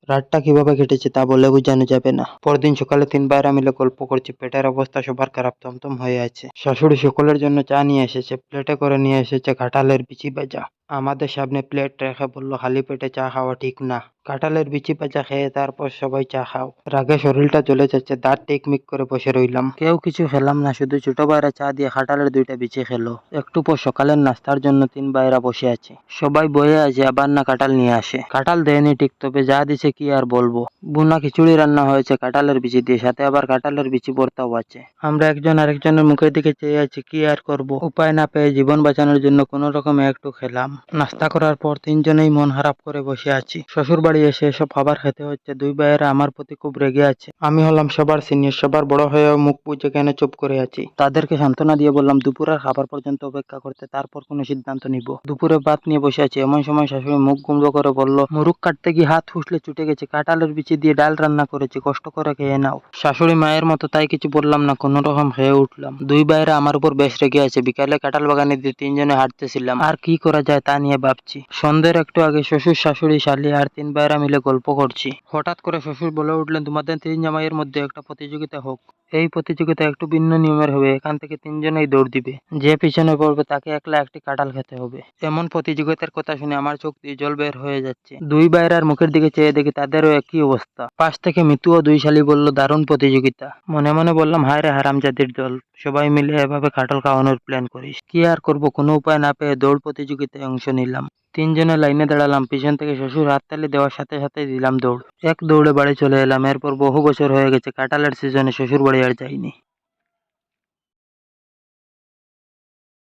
রাতটা কিভাবে কেটেছে তা বলে বোঝানো যাবে না। পরদিন সকালে ৩ ভাইরা মিলে গল্প করছি। পেটের অবস্থা সবার খারাপ, থমথম হয়ে আছে। শাশুড়ি সকলের জন্য চা নিয়ে এসেছে। প্লেটে করে নিয়ে এসেছে কাঁঠালের বিচি ভাজা। আমাদের সামনে প্লেট রেখে বলল, খালি পেটে চা খাওয়া ঠিক না। কাঁঠালের বিচি ভাজা খেয়ে তারপর সবাই চা খাও। রাগে শরীরটা জ্বলে যাচ্ছে, দাঁত টিকমিক করে বসে রইলাম। কেউ কিছু খেলাম না, শুধু ছোট ভাইরা চা দিয়ে কাঁঠালের 2টা বিচি খেলো। একটু পর সকালের নাস্তার জন্য 3 ভাইরা বসে আছে। সবাই বয়ে আছে, আবার না কাঁঠাল নিয়ে আসে। কাঁঠাল দেয়নি ঠিক, তবে যা দিছে কি আর বলবো। বুনা খিচুড়ি রান্না হয়েছে কাঁঠালের বিচি দিয়ে, সাথে আবার কাঁঠালের বিচি ভর্তাও আছে। আমরা একজন আরেকজনের মুখের দিকে চেয়ে আছি, কি আর করব। উপায় না পেয়ে জীবন বাঁচানোর জন্য কোন রকমে একটু খেলাম। নাস্তা করার পর 3 জনেই মন খারাপ করে বসে আছি। শ্বশুর বাড়ি এসে এসব খাবার খেতে হচ্ছে। 2 ভাইয়েরা আমার প্রতি খুব রেগে আছে। আমি হলাম সবার সিনিয়র, সবার বড় হয়েও মুখ বুজে কেন চুপ করে আছি। তাদেরকে সান্ত্বনা দিয়ে বললাম দুপুরের খাবার পর্যন্ত অপেক্ষা করতে, তারপর কোনো সিদ্ধান্ত নিব। দুপুরে ভাত নিয়ে বসে আছি, এমন সময় শাশুড়ি মুখ গুমড়ো করে বলল, মুরুখ কাটতে গিয়ে হাত ফুসলে ছুটে গেছে, কাঁঠালের বিচি দিয়ে ডাল রান্না করেছি, কষ্ট করে খেয়ে নাও। শাশুড়ি মায়ের মতো, তাই কিছু বললাম না, কোনো রকম খেয়ে উঠলাম। 2 ভাইরা আমার উপর বেশ রেগে আছে। বিকালে কাঁঠাল বাগানে দিয়ে 3 জনে হাঁটতেছিলাম, আর কি করা যায় তা নিয়ে ভাবছি। সন্ধ্যের একটু আগে শ্বশুর, শাশুড়ি, শালি আর 3 ভাইরা মিলে গল্প করছি। হঠাৎ করে শ্বশুর বলে উঠলেন, তোমাদের 3 জামাইয়ের মধ্যে একটা প্রতিযোগিতা হোক। এই প্রতিযোগিতা একটু ভিন্ন নিয়মের হবে। এখান থেকে 3 জনেই দৌড় দিবে, যে পিছনে পড়বে তাকে একলা একটি কাঁঠাল খেতে হবে। এমন প্রতিযোগিতার কথা শুনে আমার চোখ দিয়ে জল বের হয়ে যাচ্ছে। 2 ভাইয়ের মুখের দিকে চেয়ে দেখি তাদেরও একই অবস্থা। পাশ থেকে মিতু ও 2 শালি বলল, দারুণ প্রতিযোগিতা। মনে মনে বললাম, হায় রে হারামজাদির দল, সবাই মিলে এভাবে কাঁঠাল খাওয়ানোর প্ল্যান করিস। কি আর করব, কোনো উপায় না পেয়ে দৌড় প্রতিযোগিতায় অংশ নিলাম। 3 জনে লাইনে দাঁড়ালাম। পিছন থেকে শ্বশুর হাততালি দেওয়ার সাথে সাথে দিলাম দৌড়। এক দৌড়ে বাড়ি চলে এলাম। এরপর বহু বছর হয়ে গেছে, কাঁঠালের সিজনে শ্বশুর বাড়ি আর যাইনি।